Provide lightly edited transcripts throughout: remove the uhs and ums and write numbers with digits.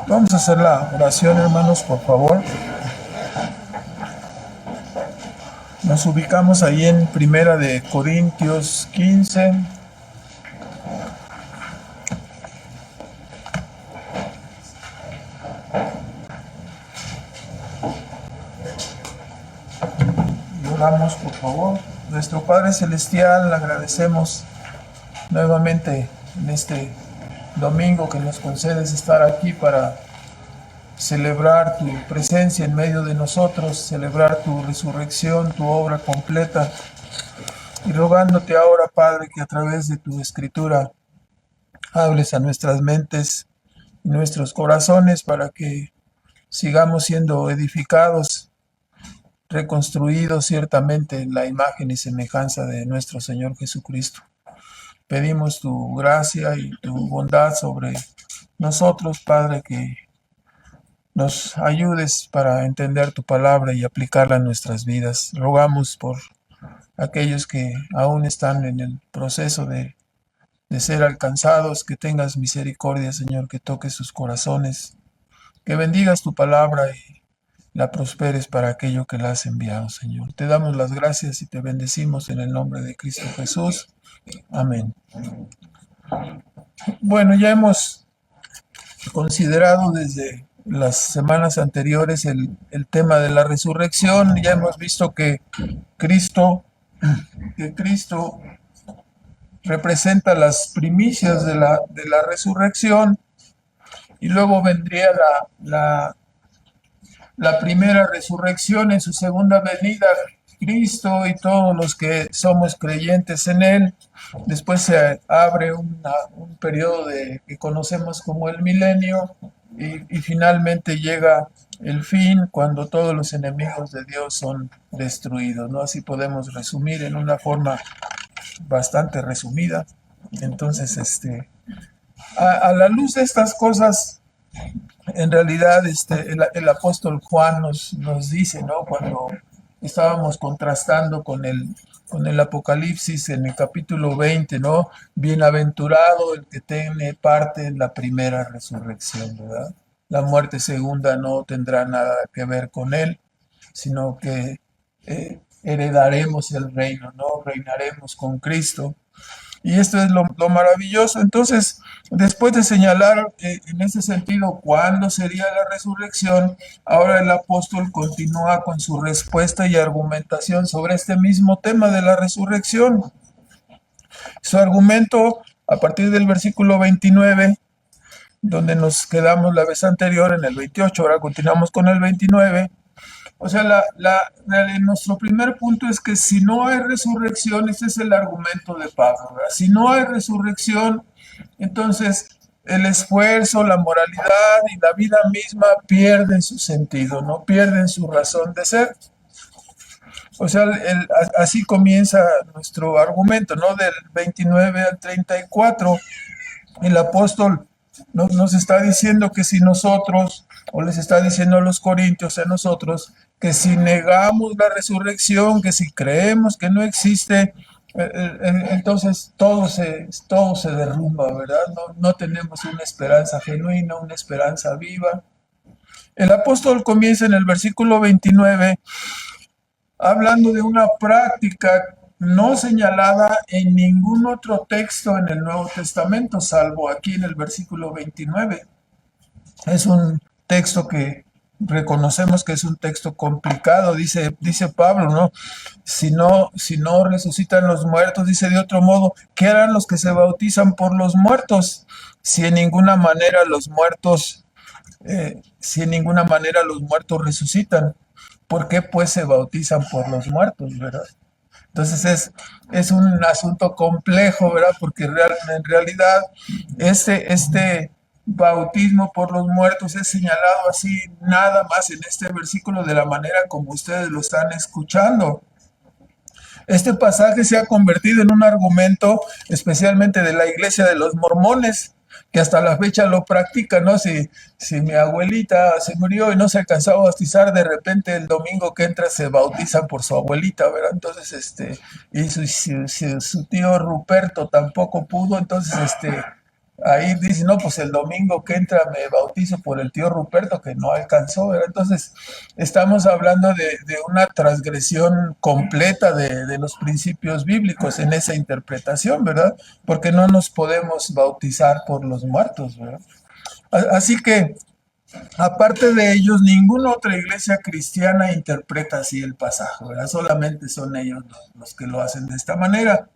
Vamos a hacer la oración, hermanos, por favor. Nos ubicamos ahí en Primera de Corintios 15. Y oramos, por favor. Nuestro Padre Celestial, le agradecemos nuevamente en este domingo que nos concedes estar aquí para celebrar tu presencia en medio de nosotros, celebrar tu resurrección, tu obra completa. Y rogándote ahora, Padre, que a través de tu escritura hables a nuestras mentes y nuestros corazones para que sigamos siendo edificados, reconstruidos ciertamente en la imagen y semejanza de nuestro Señor Jesucristo. Pedimos tu gracia y tu bondad sobre nosotros, Padre, que nos ayudes para entender tu palabra y aplicarla en nuestras vidas. Rogamos por aquellos que aún están en el proceso de ser alcanzados, que tengas misericordia, Señor, que toques sus corazones, que bendigas tu palabra y la prosperes para aquello que la has enviado, Señor. Te damos las gracias y te bendecimos en el nombre de Cristo Jesús. Amén. Bueno, ya hemos considerado desde las semanas anteriores el tema de la resurrección. Ya hemos visto Cristo, que Cristo representa las primicias de la resurrección, y luego vendría la primera resurrección en su segunda venida, Cristo y todos los que somos creyentes en Él. Después se abre un periodo que conocemos como el milenio, y finalmente llega el fin cuando todos los enemigos de Dios son destruidos, ¿no? Así podemos resumir en una forma bastante resumida. Entonces, a la luz de estas cosas, en realidad, el apóstol Juan nos dice, ¿no? Cuando estábamos contrastando con el Apocalipsis en el capítulo 20, ¿no? Bienaventurado el que tiene parte en la primera resurrección, ¿verdad? La muerte segunda no tendrá nada que ver con él, sino que heredaremos el reino, ¿no? Reinaremos con Cristo. Y esto es lo maravilloso. Entonces, después de señalar en ese sentido cuándo sería la resurrección, ahora el apóstol continúa con su respuesta y argumentación sobre este mismo tema de la resurrección. Su argumento, a partir del versículo 29, donde nos quedamos la vez anterior en el 28, ahora continuamos con el 29. O sea, nuestro primer punto es que si no hay resurrección, ese es el argumento de Pablo, ¿verdad? Si no hay resurrección, entonces el esfuerzo, la moralidad y la vida misma pierden su sentido, no pierden su razón de ser. O sea, así comienza nuestro argumento, ¿no? Del 29 al 34, el apóstol nos está diciendo que si nosotros, o les está diciendo a los corintios, a nosotros, que si negamos la resurrección, que si creemos que no existe, entonces todo se derrumba, ¿verdad? No tenemos una esperanza genuina, una esperanza viva. El apóstol comienza en el versículo 29 hablando de una práctica no señalada en ningún otro texto en el Nuevo Testamento, salvo aquí en el versículo 29. Es un texto que reconocemos que es un texto complicado, dice Pablo, ¿no? Si no resucitan los muertos, dice de otro modo, ¿qué harán los que se bautizan por los muertos? Si en ninguna manera los muertos, si en ninguna manera los muertos resucitan, ¿por qué pues se bautizan por los muertos, verdad? Entonces es un asunto complejo, ¿verdad? Porque en realidad este bautismo por los muertos es señalado así nada más en este versículo de la manera como ustedes lo están escuchando. Este pasaje se ha convertido en un argumento especialmente de la iglesia de los mormones, que hasta la fecha lo practican, ¿no? Si mi abuelita se murió y no se alcanzó a bautizar, de repente el domingo que entra se bautizan por su abuelita, ¿verdad? Entonces, y su tío Ruperto tampoco pudo, entonces, ahí dice, no, pues el domingo que entra me bautizo por el tío Ruperto que no alcanzó, ¿verdad? Entonces, estamos hablando de una transgresión completa de los principios bíblicos en esa interpretación, ¿verdad? Porque no nos podemos bautizar por los muertos, ¿verdad? Así que, aparte de ellos, ninguna otra iglesia cristiana interpreta así el pasaje, ¿verdad? Solamente son ellos los que lo hacen de esta manera.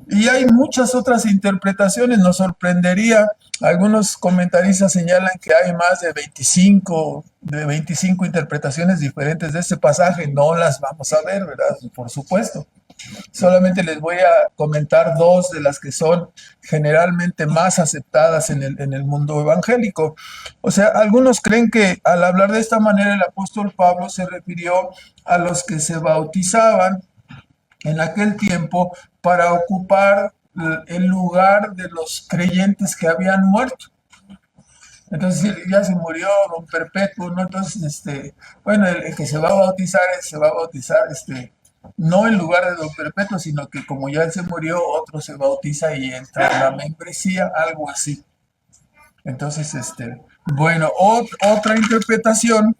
Y hay muchas otras interpretaciones, nos sorprendería. Algunos comentaristas señalan que hay más de veinticinco interpretaciones diferentes de este pasaje. No las vamos a ver, ¿verdad? Por supuesto. Solamente les voy a comentar dos de las que son generalmente más aceptadas en el mundo evangélico. O sea, algunos creen que al hablar de esta manera el apóstol Pablo se refirió a los que se bautizaban en aquel tiempo para ocupar el lugar de los creyentes que habían muerto. Entonces ya se murió don Perpetuo, ¿no? Entonces, bueno, el que se va a bautizar, se va a bautizar, no en lugar de don Perpetuo, sino que como ya él se murió, otro se bautiza y entra en la membresía, algo así. Entonces, bueno, otra interpretación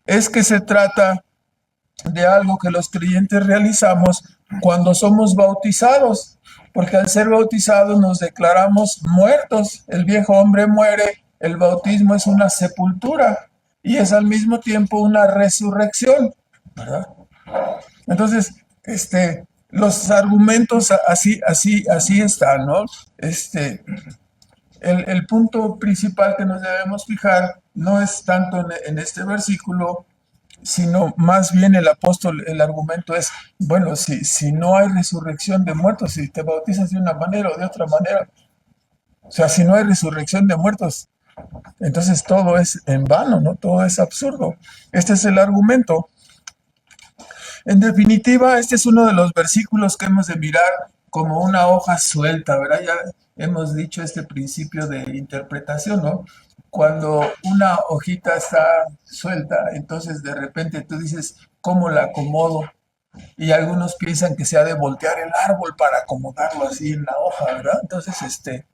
es que se trata de algo que los creyentes realizamos cuando somos bautizados, porque al ser bautizados nos declaramos muertos, el viejo hombre muere, el bautismo es una sepultura y es al mismo tiempo una resurrección, ¿verdad? Entonces, los argumentos así están, ¿no? El punto principal que nos debemos fijar no es tanto en este versículo, sino más bien el apóstol, el argumento es, bueno, si no hay resurrección de muertos, si te bautizas de una manera o de otra manera, o sea, si no hay resurrección de muertos, entonces todo es en vano, ¿no? Todo es absurdo. Este es el argumento. En definitiva, este es uno de los versículos que hemos de mirar como una hoja suelta, ¿verdad? Ya hemos dicho este principio de interpretación, ¿no? Cuando una hojita está suelta, entonces de repente tú dices, ¿cómo la acomodo? Y algunos piensan que se ha de voltear el árbol para acomodarlo así en la hoja, ¿verdad? Entonces, este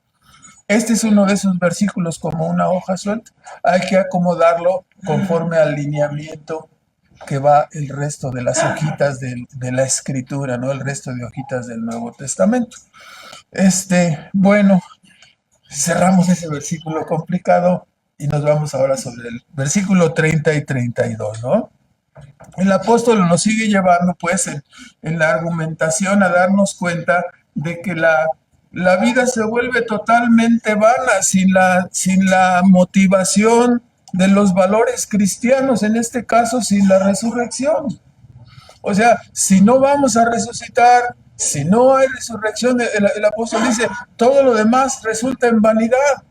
es uno de esos versículos como una hoja suelta. Hay que acomodarlo conforme al lineamiento que va el resto de las hojitas de la escritura, ¿no? El resto de hojitas del Nuevo Testamento. Bueno, cerramos ese versículo complicado y nos vamos ahora sobre el versículo 30 y 32, ¿no? El apóstol nos sigue llevando, pues, en la argumentación a darnos cuenta de que la vida se vuelve totalmente vana sin la motivación de los valores cristianos, en este caso sin la resurrección. O sea, si no vamos a resucitar, si no hay resurrección, el apóstol dice, todo lo demás resulta en vanidad.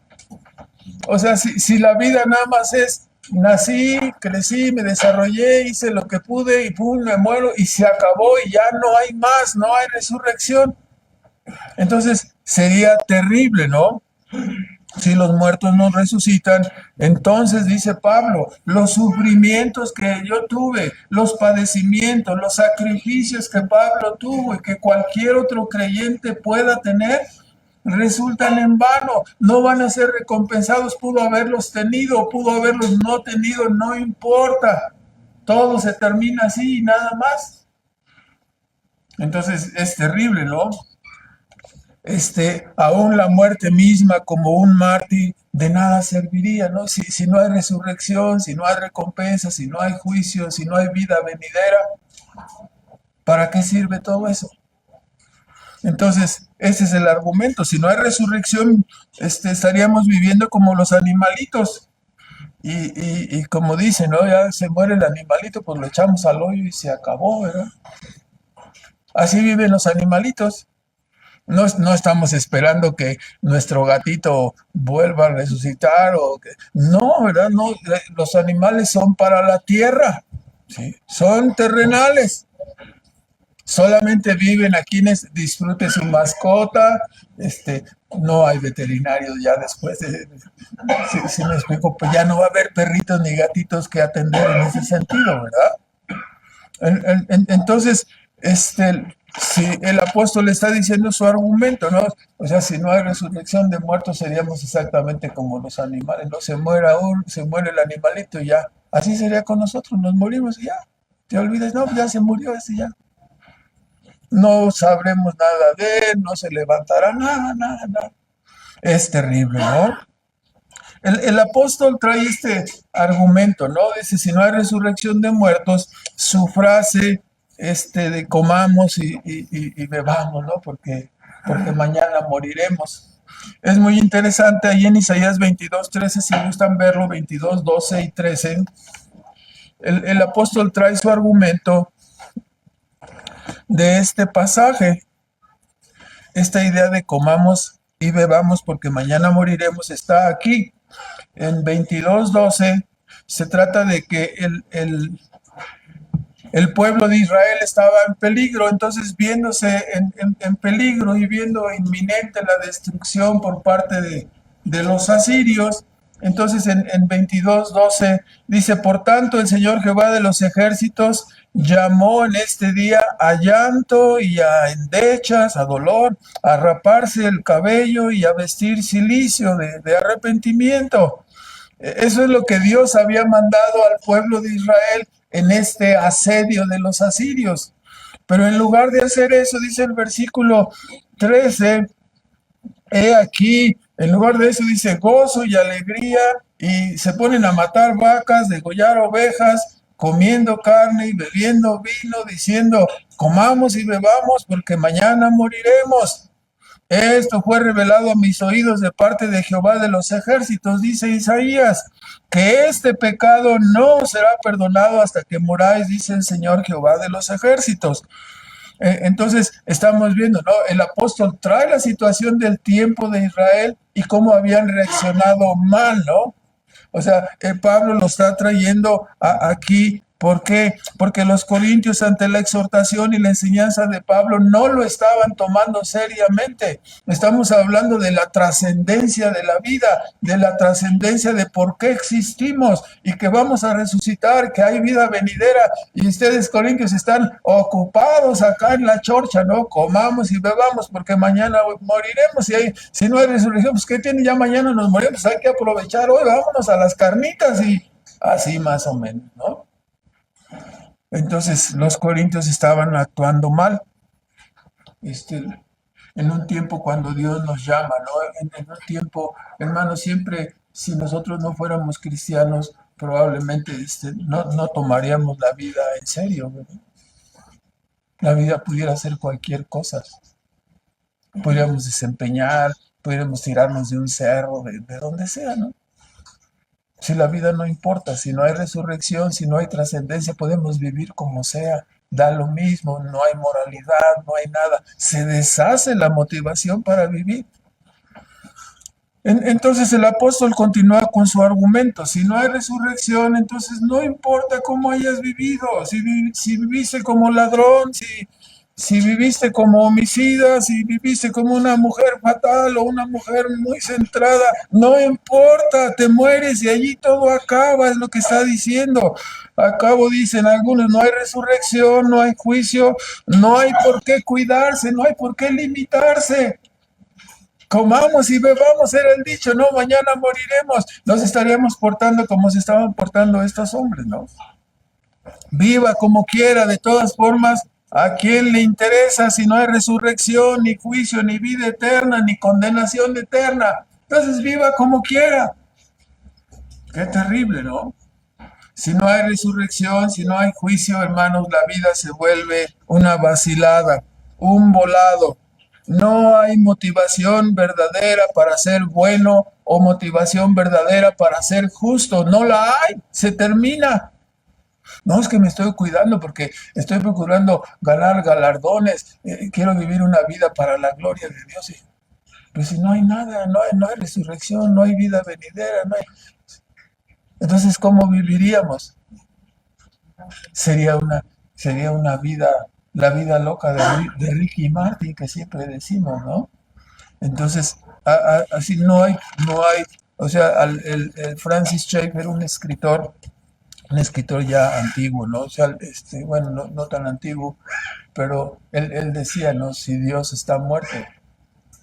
O sea, si la vida nada más es, nací, crecí, me desarrollé, hice lo que pude y pum, me muero y se acabó y ya no hay más, no hay resurrección. Entonces sería terrible, ¿no? Si los muertos no resucitan, entonces dice Pablo, los sufrimientos que yo tuve, los padecimientos, los sacrificios que Pablo tuvo y que cualquier otro creyente pueda tener, resultan en vano, no van a ser recompensados, pudo haberlos tenido, pudo haberlos no tenido, no importa, todo se termina así y nada más. Entonces es terrible, ¿no? Aún la muerte misma como un mártir de nada serviría, ¿no? Si no hay resurrección, si no hay recompensa, si no hay juicio, si no hay vida venidera, ¿para qué sirve todo eso? Entonces, ese es el argumento. Si no hay resurrección, estaríamos viviendo como los animalitos. Y como dicen, ¿no? Ya se muere el animalito, pues lo echamos al hoyo y se acabó, ¿verdad? Así viven los animalitos. No estamos esperando que nuestro gatito vuelva a resucitar no, ¿verdad? No, los animales son para la tierra, ¿sí? Son terrenales. Solamente viven a quienes disfruten su mascota, no hay veterinarios ya después si me explico, pues ya no va a haber perritos ni gatitos que atender en ese sentido, ¿verdad? Entonces, si el apóstol está diciendo su argumento, ¿no? O sea, si no hay resurrección de muertos, seríamos exactamente como los animales, ¿no? Se muere el animalito y ya. Así sería con nosotros, nos morimos y ya. Te olvidas, no, ya se murió ese ya. No sabremos nada de él, no se levantará, nada, nada, nada. Es terrible, ¿no? El apóstol trae este argumento, ¿no? Dice, si no hay resurrección de muertos, su frase de comamos y bebamos, ¿no? Porque mañana moriremos. Es muy interesante ahí en Isaías 22:13, si gustan verlo, 22:12 y 13, el apóstol trae su argumento de este pasaje. Esta idea de comamos y bebamos porque mañana moriremos está aquí. En 22:12 se trata de que el pueblo de Israel estaba en peligro, entonces viéndose en peligro y viendo inminente la destrucción por parte de los asirios, entonces en 22:12 dice, por tanto el Señor Jehová de los ejércitos llamó en este día a llanto y a endechas, a dolor, a raparse el cabello y a vestir cilicio de arrepentimiento. Eso es lo que Dios había mandado al pueblo de Israel en este asedio de los asirios. Pero en lugar de hacer eso, dice el versículo 13, he aquí, en lugar de eso dice gozo y alegría, y se ponen a matar vacas, degollar ovejas, comiendo carne y bebiendo vino, diciendo, comamos y bebamos porque mañana moriremos. Esto fue revelado a mis oídos de parte de Jehová de los ejércitos, dice Isaías, que este pecado no será perdonado hasta que moráis, dice el Señor Jehová de los ejércitos. Entonces estamos viendo, ¿no? El apóstol trae la situación del tiempo de Israel y cómo habían reaccionado mal, ¿no? O sea, Pablo lo está trayendo aquí. ¿Por qué? Porque los corintios ante la exhortación y la enseñanza de Pablo no lo estaban tomando seriamente. Estamos hablando de la trascendencia de la vida, de la trascendencia de por qué existimos y que vamos a resucitar, que hay vida venidera. Y ustedes, corintios, están ocupados acá en la chorcha, ¿no? Comamos y bebamos porque mañana moriremos. Y si no hay resurrección, pues ¿qué tiene? Ya mañana nos morimos, hay que aprovechar hoy, vámonos a las carnitas y así más o menos, ¿no? Entonces los corintios estaban actuando mal, este, en un tiempo cuando Dios nos llama, ¿no? En un tiempo, hermano, siempre si nosotros no fuéramos cristianos, probablemente no tomaríamos la vida en serio, ¿verdad? La vida pudiera ser cualquier cosa, podríamos desempeñar, podríamos tirarnos de un cerro, de donde sea, ¿no? Si la vida no importa, si no hay resurrección, si no hay trascendencia, podemos vivir como sea, da lo mismo, no hay moralidad, no hay nada. Se deshace la motivación para vivir. Entonces el apóstol continúa con su argumento. Si no hay resurrección, entonces no importa cómo hayas vivido. Si viviste como ladrón, si viviste como homicida, si viviste como una mujer fatal o una mujer muy centrada, no importa, te mueres y allí todo acaba, es lo que está diciendo. Acabo, dicen algunos, no hay resurrección, no hay juicio, no hay por qué cuidarse, no hay por qué limitarse. Comamos y bebamos, era el dicho, no, mañana moriremos. Nos estaríamos portando como se estaban portando estos hombres, ¿no? Viva como quiera, de todas formas, ¿a quién le interesa si no hay resurrección, ni juicio, ni vida eterna, ni condenación eterna? Entonces viva como quiera. Qué terrible, ¿no? Si no hay resurrección, si no hay juicio, hermanos, la vida se vuelve una vacilada, un volado. No hay motivación verdadera para ser bueno o motivación verdadera para ser justo. No la hay. Se termina. No es que me estoy cuidando porque estoy procurando ganar galardones. Quiero vivir una vida para la gloria de Dios. Pero si no hay nada, no hay resurrección, no hay vida venidera, no hay... Entonces, ¿cómo viviríamos? Sería una vida, la vida loca de Ricky Martin que siempre decimos, ¿no? Entonces, así no hay, o sea, el Francis Schaeffer, un escritor, un escritor ya antiguo, ¿no? O sea, bueno, no tan antiguo, pero él decía, ¿no? Si Dios está muerto,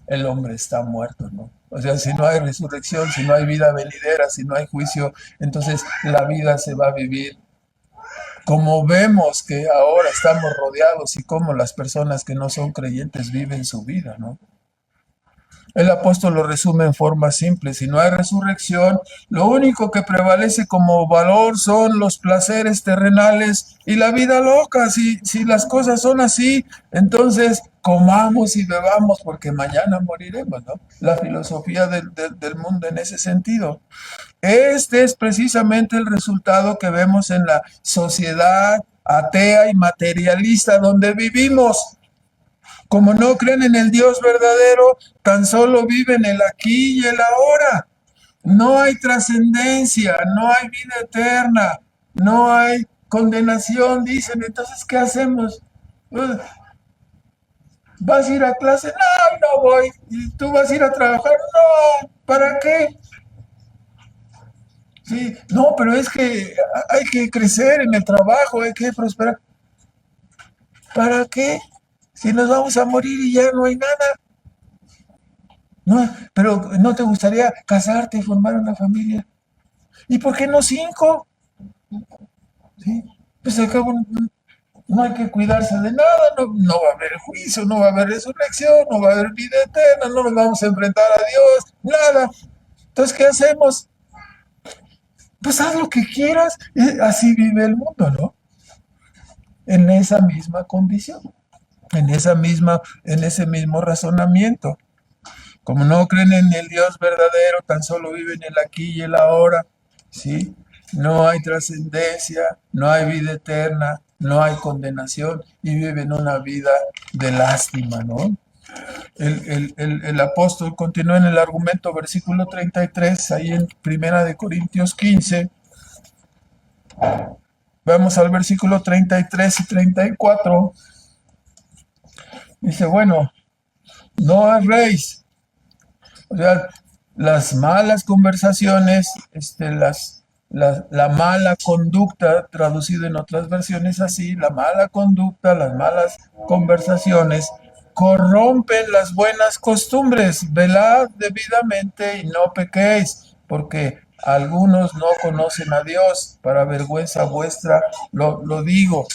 el hombre está muerto, ¿no? O sea, si no hay resurrección, si no hay vida venidera, si no hay juicio, entonces la vida se va a vivir como vemos que ahora estamos rodeados y como las personas que no son creyentes viven su vida, ¿no? El apóstol lo resume en forma simple: si no hay resurrección, lo único que prevalece como valor son los placeres terrenales y la vida loca. Si las cosas son así, entonces comamos y bebamos porque mañana moriremos, ¿no? La filosofía del mundo en ese sentido. Este es precisamente el resultado que vemos en la sociedad atea y materialista donde vivimos. Como no creen en el Dios verdadero, tan solo viven el aquí y el ahora. No hay trascendencia, no hay vida eterna, no hay condenación, dicen. Entonces, ¿qué hacemos? ¿Vas a ir a clase? No, no voy. ¿Y tú vas a ir a trabajar? No, ¿para qué? Sí, no, pero es que hay que crecer en el trabajo, hay que prosperar. ¿Para qué? Si nos vamos a morir y ya no hay nada. No, pero ¿no te gustaría casarte y formar una familia? ¿Y por qué no cinco? ¿Sí? Pues al cabo no hay que cuidarse de nada, no va a haber juicio, no va a haber resurrección, no va a haber vida eterna, no nos vamos a enfrentar a Dios, nada. Entonces, ¿qué hacemos? Pues haz lo que quieras, así vive el mundo, ¿no? En esa misma condición, en ese mismo razonamiento. Como no creen en el Dios verdadero, tan solo viven el aquí y el ahora, ¿sí? No hay trascendencia, no hay vida eterna, no hay condenación y viven una vida de lástima, ¿no? El apóstol continúa en el argumento, versículo 33, ahí en Primera de Corintios 15. Vamos al versículo 33 y 34. Dice, bueno, no erréis. O sea, las malas conversaciones, la mala conducta, traducido en otras versiones así, la mala conducta, las malas conversaciones, corrompen las buenas costumbres. Velad debidamente y no pequéis, porque algunos no conocen a Dios. Para vergüenza vuestra lo digo.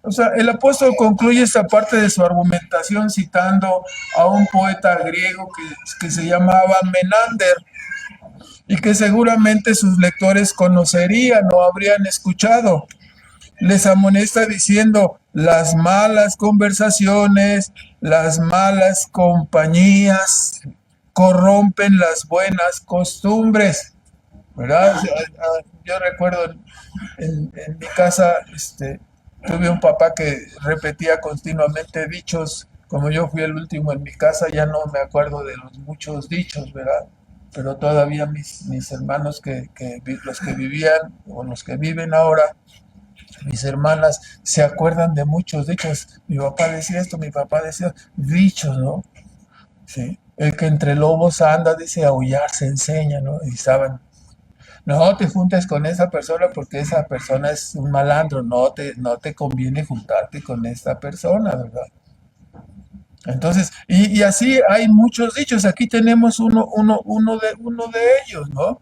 O sea, el apóstol concluye esta parte de su argumentación citando a un poeta griego que se llamaba Menander y que seguramente sus lectores conocerían o habrían escuchado. Les amonesta diciendo: las malas conversaciones, las malas compañías corrompen las buenas costumbres, ¿verdad? Yo recuerdo en mi casa, tuve un papá que repetía continuamente dichos. Como yo fui el último en mi casa, ya no me acuerdo de los muchos dichos, ¿verdad? Pero todavía mis hermanos los que vivían o los que viven ahora, mis hermanas, se acuerdan de muchos dichos. Mi papá decía esto, mi papá decía dichos, ¿no? Sí. El que entre lobos anda, dice, aullar se enseña, ¿no? Y saben, no te juntes con esa persona porque esa persona es un malandro, no te conviene juntarte con esta persona, ¿verdad? Entonces, y así hay muchos dichos. Aquí tenemos uno de ellos, ¿no?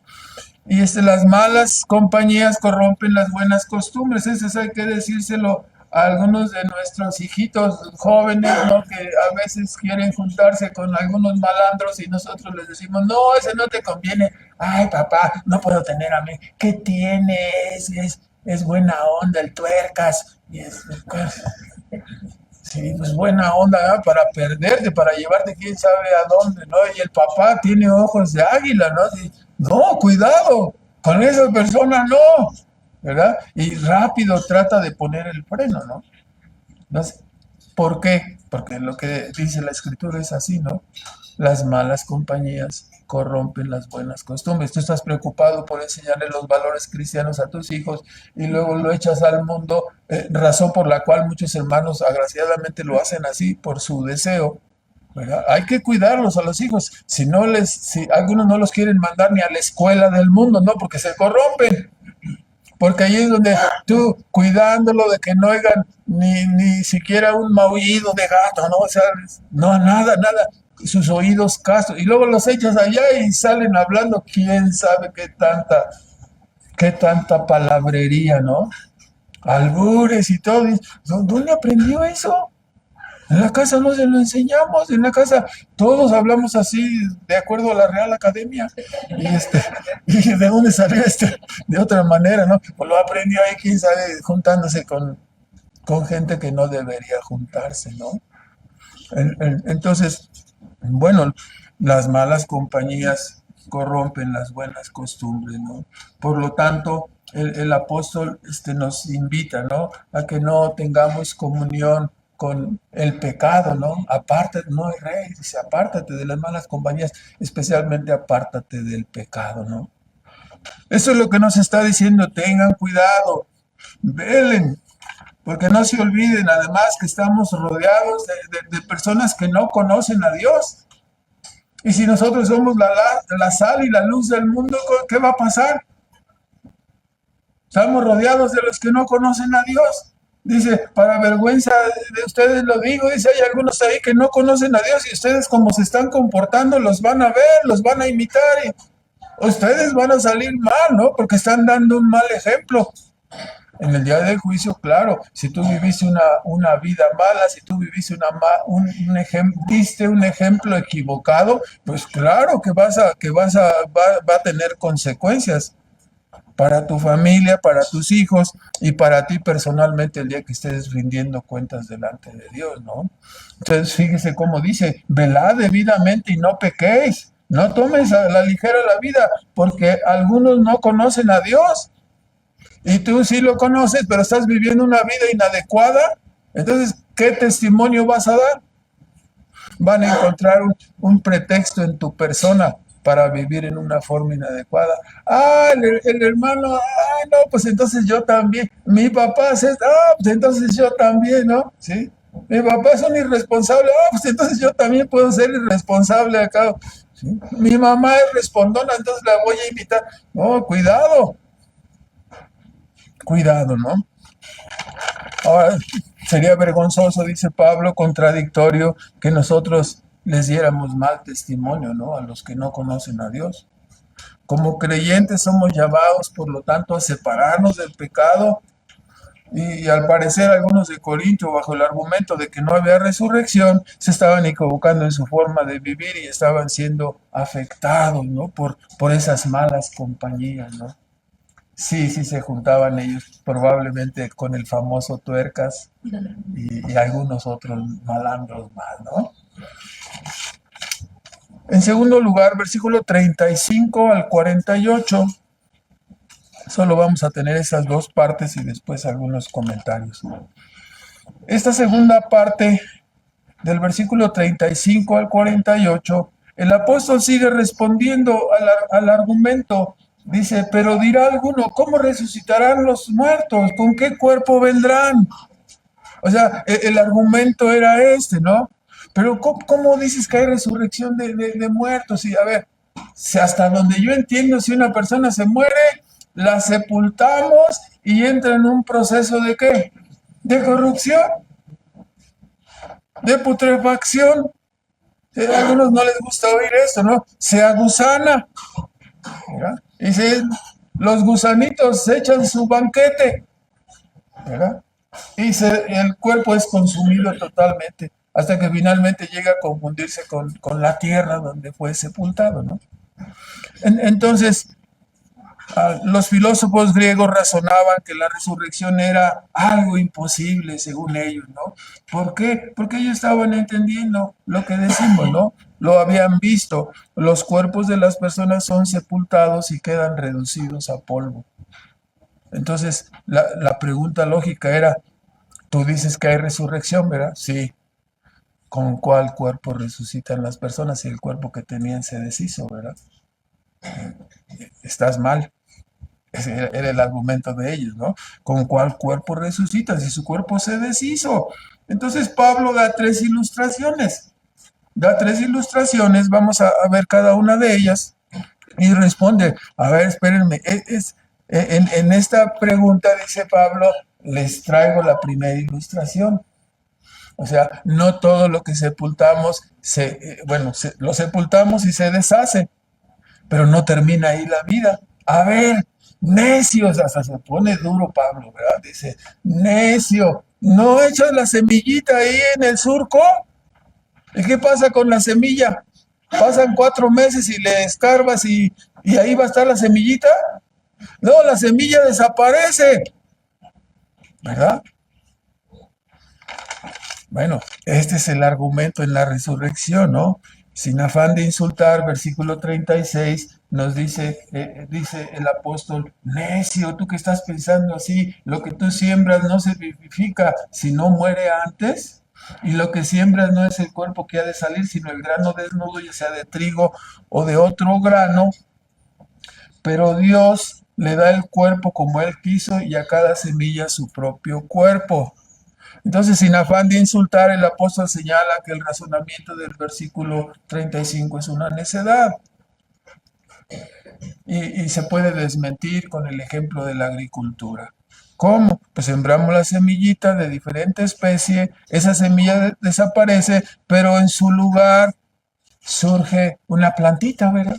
Y las malas compañías corrompen las buenas costumbres. Eso hay que decírselo a algunos de nuestros hijitos jóvenes, ¿no? Que a veces quieren juntarse con algunos malandros y nosotros les decimos, no, ese no te conviene. Ay, papá, no puedo tener a mí. ¿Qué tienes? Es buena onda el tuercas. Sí, pues buena onda, ¿verdad? Para perderte, para llevarte quién sabe a dónde, ¿no? Y el papá tiene ojos de águila, ¿no? Y, no, cuidado, con esa persona no, ¿verdad? Y rápido trata de poner el freno, ¿no? Entonces, ¿por qué? Porque lo que dice la escritura es así, ¿no? Las malas compañías corrompen las buenas costumbres. Tú estás preocupado por enseñarle los valores cristianos a tus hijos y luego lo echas al mundo, razón por la cual muchos hermanos agraciadamente lo hacen así por su deseo, ¿verdad? Hay que cuidarlos a los hijos. Si algunos no los quieren mandar ni a la escuela del mundo, no, porque se corrompen. porque ahí es donde tú cuidándolo de que no oigan ni siquiera un maullido de gato, ¿no? O sea, no, nada, nada, sus oídos castos, y luego los echas allá y salen hablando quién sabe qué tanta palabrería, ¿no? Albures y todo. ¿Dónde aprendió eso? En la casa no se lo enseñamos, en la casa todos hablamos así, de acuerdo a la Real Academia. Y y de dónde salió de otra manera, ¿no? Pues lo aprendió ahí, quién sabe, juntándose con gente que no debería juntarse, ¿no? Entonces, bueno, las malas compañías corrompen las buenas costumbres, ¿no? Por lo tanto, el apóstol nos invita, ¿no? A que no tengamos comunión con el pecado, ¿no? Apártate, no hay rey, dice, apártate de las malas compañías, especialmente apártate del pecado, ¿no? Eso es lo que nos está diciendo, tengan cuidado, velen, porque no se olviden además que estamos rodeados de personas que no conocen a Dios. Y si nosotros somos la sal y la luz del mundo, ¿qué va a pasar? Estamos rodeados de los que no conocen a Dios. Dice, para vergüenza de ustedes lo digo, dice, hay algunos ahí que no conocen a Dios y ustedes como se están comportando los van a ver, los van a imitar y ustedes van a salir mal, ¿no? Porque están dando un mal ejemplo. En el día del juicio, claro, si tú viviste una vida mala, si tú viviste diste un ejemplo equivocado, pues claro que va a tener consecuencias para tu familia, para tus hijos y para ti personalmente el día que estés rindiendo cuentas delante de Dios, ¿no? Entonces, fíjese cómo dice, velad debidamente y no pequéis, no tomes a la ligera la vida, porque algunos no conocen a Dios. Y tú sí lo conoces, pero estás viviendo una vida inadecuada. Entonces, ¿qué testimonio vas a dar? Van a encontrar un pretexto en tu persona para vivir en una forma inadecuada. Ah, el hermano, ah, no, pues entonces yo también. Mi papá hace, ah, pues entonces yo también, ¿no? ¿Sí? Mi papá es un irresponsable, ah, pues entonces yo también puedo ser irresponsable acá. ¿Sí? Mi mamá es respondona, entonces la voy a invitar. No, cuidado, ¿no? Ahora, sería vergonzoso, dice Pablo, contradictorio, que nosotros les diéramos mal testimonio, ¿no? A los que no conocen a Dios. Como creyentes somos llamados, por lo tanto, a separarnos del pecado y al parecer algunos de Corinto, bajo el argumento de que no había resurrección, se estaban equivocando en su forma de vivir y estaban siendo afectados, ¿no? Por esas malas compañías, ¿no? Sí, sí se juntaban ellos probablemente con el famoso Tuercas y algunos otros malandros más, ¿no? En segundo lugar, versículo 35 al 48, solo vamos a tener esas dos partes y después algunos comentarios. Esta segunda parte del versículo 35 al 48, el apóstol sigue respondiendo al argumento. Dice, pero dirá alguno, ¿cómo resucitarán los muertos? ¿Con qué cuerpo vendrán? O sea, el argumento era ¿no? Pero ¿cómo dices que hay resurrección de muertos? Y a ver, si hasta donde yo entiendo, si una persona se muere, la sepultamos y entra en un proceso de ¿qué? De corrupción, de putrefacción. A algunos no les gusta oír esto, ¿no? Se agusana. ¿Verdad? Y si los gusanitos echan su banquete, ¿verdad? Y el cuerpo es consumido totalmente hasta que finalmente llega a confundirse con la tierra donde fue sepultado, ¿no? Entonces, los filósofos griegos razonaban que la resurrección era algo imposible según ellos, ¿no? ¿Por qué? Porque ellos estaban entendiendo lo que decimos, ¿no? Lo habían visto. Los cuerpos de las personas son sepultados y quedan reducidos a polvo. Entonces, la pregunta lógica era, tú dices que hay resurrección, ¿verdad? Sí. ¿Con cuál cuerpo resucitan las personas si el cuerpo que tenían se deshizo, ¿verdad? Estás mal. Ese era el argumento de ellos, ¿no? ¿Con cuál cuerpo resucitan si su cuerpo se deshizo? Entonces Pablo da tres ilustraciones. Vamos a ver cada una de ellas y responde, a ver, espérenme, En esta pregunta, dice Pablo, les traigo la primera ilustración. O sea, no todo lo que sepultamos, lo sepultamos y se deshace, pero no termina ahí la vida. A ver, necios, hasta se pone duro Pablo, ¿verdad? Dice, necio, ¿no echas la semillita ahí en el surco? ¿Y qué pasa con la semilla? Pasan 4 meses y le escarbas y ahí va a estar la semillita. No, la semilla desaparece, ¿verdad? Bueno, este es el argumento en la resurrección, ¿no? Sin afán de insultar, versículo 36 nos dice el apóstol, necio, tú que estás pensando así, lo que tú siembras no se vivifica si no muere antes, y lo que siembras no es el cuerpo que ha de salir, sino el grano desnudo, ya sea de trigo o de otro grano, pero Dios le da el cuerpo como Él quiso y a cada semilla su propio cuerpo. Entonces, sin afán de insultar, el apóstol señala que el razonamiento del versículo 35 es una necedad y se puede desmentir con el ejemplo de la agricultura. ¿Cómo? Pues sembramos la semillita de diferente especie, esa semilla desaparece, pero en su lugar surge una plantita, ¿verdad?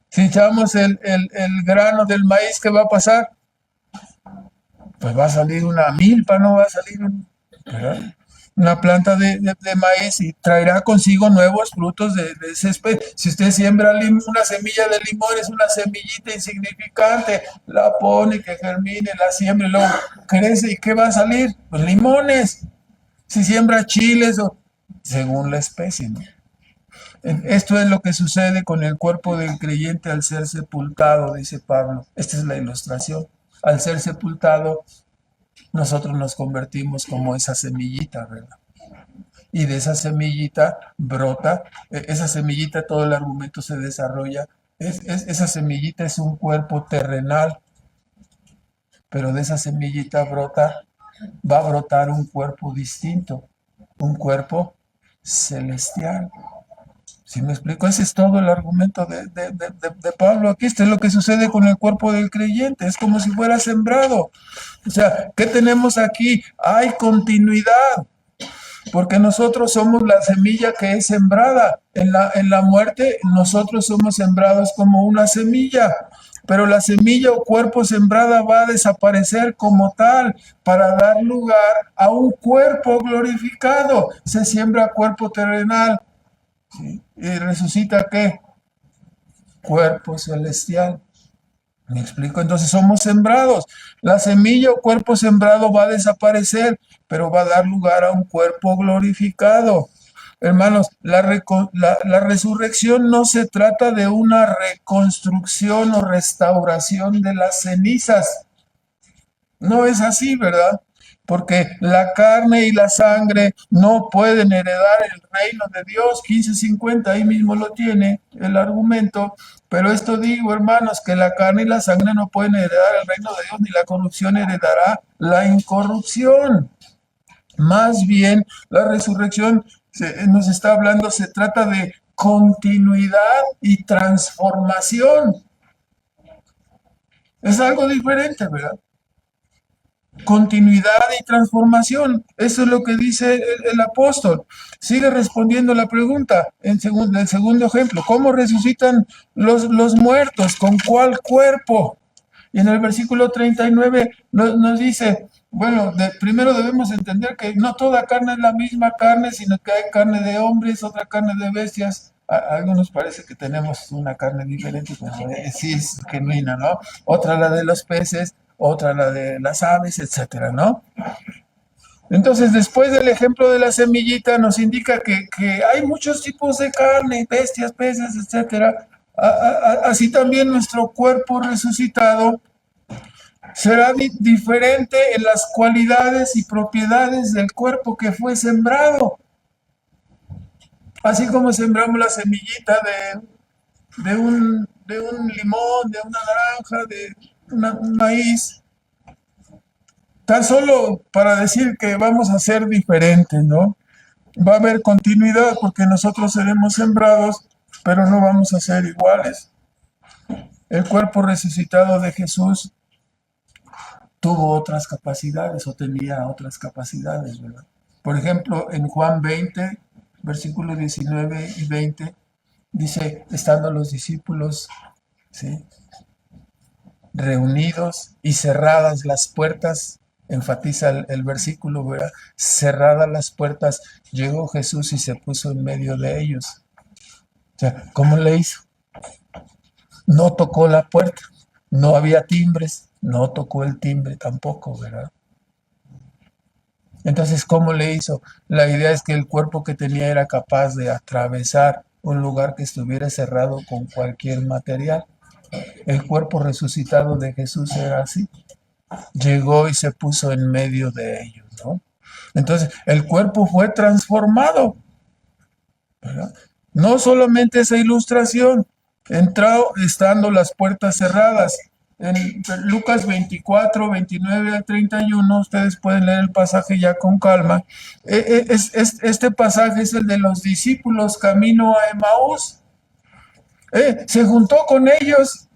Si echamos el grano del maíz, ¿qué va a pasar? Pues va a salir una milpa, no va a salir ¿verdad? Una planta de maíz y traerá consigo nuevos frutos de esa especie. Si usted siembra una semilla de limón, es una semillita insignificante, la pone, que germine, la siembra y luego crece. ¿Y qué va a salir? Pues limones. Si siembra chiles, según la especie, ¿no? Esto es lo que sucede con el cuerpo del creyente al ser sepultado, dice Pablo. Esta es la ilustración. Al ser sepultado, nosotros nos convertimos como esa semillita, ¿verdad? Y de esa semillita brota, esa semillita, todo el argumento se desarrolla. Esa semillita es un cuerpo terrenal, pero de esa semillita va a brotar un cuerpo distinto, un cuerpo celestial. ¿Sí me explico? Ese es todo el argumento de Pablo aquí. Esto es lo que sucede con el cuerpo del creyente. Es como si fuera sembrado. O sea, ¿qué tenemos aquí? Hay continuidad, porque nosotros somos la semilla que es sembrada. En la muerte, nosotros somos sembrados como una semilla, pero la semilla o cuerpo sembrada va a desaparecer como tal para dar lugar a un cuerpo glorificado. Se siembra cuerpo terrenal, ¿sí? ¿Y resucita qué? Cuerpo celestial. ¿Me explico? Entonces somos sembrados. La semilla o cuerpo sembrado va a desaparecer, pero va a dar lugar a un cuerpo glorificado. Hermanos, la resurrección no se trata de una reconstrucción o restauración de las cenizas. No es así, ¿verdad? Porque la carne y la sangre no pueden heredar el reino de Dios. 15:50, ahí mismo lo tiene el argumento. Pero esto digo, hermanos, que la carne y la sangre no pueden heredar el reino de Dios, ni la corrupción heredará la incorrupción. Más bien, la resurrección nos está hablando, se trata de continuidad y transformación. Es algo diferente, ¿verdad? Continuidad y transformación. Eso es lo que dice el apóstol. Sigue respondiendo la pregunta en el segundo ejemplo. ¿Cómo resucitan los muertos? ¿Con cuál cuerpo? Y en el versículo 39 nos dice, bueno, primero debemos entender que no toda carne es la misma carne, sino que hay carne de hombres, otra carne de bestias. A algunos parece que tenemos una carne diferente, pero sí es genuina, ¿no? Otra la de los peces, otra la de las aves, etcétera, ¿no? Entonces, después del ejemplo de la semillita, nos indica que hay muchos tipos de carne, bestias, peces, etcétera. Así también nuestro cuerpo resucitado será diferente en las cualidades y propiedades del cuerpo que fue sembrado. Así como sembramos la semillita de un limón, de una naranja, de un maíz, tan solo para decir que vamos a ser diferentes, ¿no? Va a haber continuidad porque nosotros seremos sembrados, pero no vamos a ser iguales. El cuerpo resucitado de Jesús tuvo otras capacidades o tenía otras capacidades, ¿verdad? Por ejemplo, en Juan 20, versículos 19 y 20, dice, estando los discípulos, ¿sí?, reunidos y cerradas las puertas, enfatiza el versículo, ¿verdad? Cerradas las puertas, llegó Jesús y se puso en medio de ellos. O sea, ¿cómo le hizo? No tocó la puerta, no había timbres, no tocó el timbre tampoco, ¿verdad? Entonces, ¿cómo le hizo? La idea es que el cuerpo que tenía era capaz de atravesar un lugar que estuviera cerrado con cualquier material. El cuerpo resucitado de Jesús era así. Llegó y se puso en medio de ellos, ¿no? Entonces, el cuerpo fue transformado, ¿verdad? No solamente esa ilustración, entró estando las puertas cerradas. En Lucas 24, 29 al 31, ustedes pueden leer el pasaje ya con calma. Este pasaje es el de los discípulos camino a Emaús. Se juntó con ellos.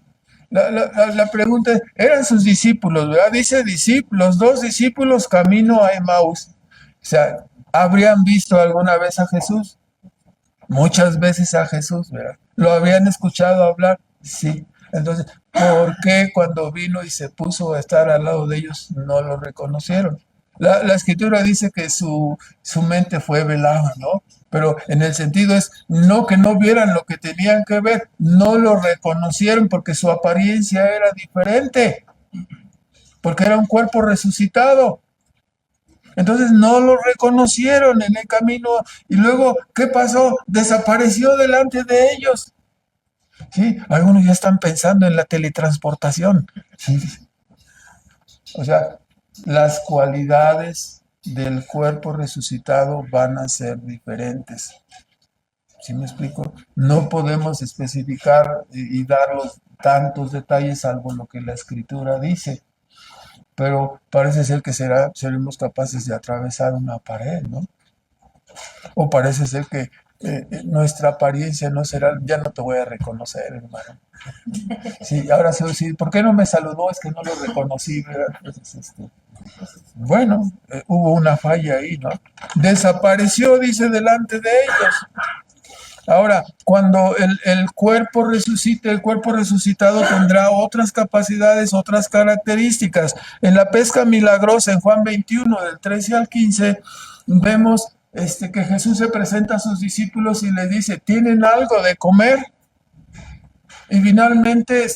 La pregunta es, eran sus discípulos, ¿verdad? Dice discípulos, dos discípulos camino a Emaús. O sea, ¿habrían visto alguna vez a Jesús? Muchas veces a Jesús, ¿verdad? ¿Lo habían escuchado hablar? Sí. Entonces, ¿por qué cuando vino y se puso a estar al lado de ellos no lo reconocieron? La escritura dice que su mente fue velada, ¿no? Pero en el sentido es, no que no vieran lo que tenían que ver, no lo reconocieron porque su apariencia era diferente, porque era un cuerpo resucitado. Entonces no lo reconocieron en el camino y luego, ¿qué pasó? Desapareció delante de ellos. Sí, algunos ya están pensando en la teletransportación. Sí. O sea, las cualidades del cuerpo resucitado van a ser diferentes. ¿Sí me explico? No podemos especificar y dar los tantos detalles salvo lo que la escritura dice, pero parece ser que seremos capaces de atravesar una pared, ¿no? O parece ser que nuestra apariencia no será, ya no te voy a reconocer, hermano. Sí, ahora sí, ¿por qué no me saludó? Es que no lo reconocí, ¿verdad? Entonces, bueno, hubo una falla ahí, ¿no? Desapareció, dice, delante de ellos. Ahora, cuando el cuerpo resucite, el cuerpo resucitado tendrá otras capacidades, otras características. En la pesca milagrosa, en Juan 21, del 13 al 15, vemos que Jesús se presenta a sus discípulos y les dice, ¿tienen algo de comer? Y finalmente,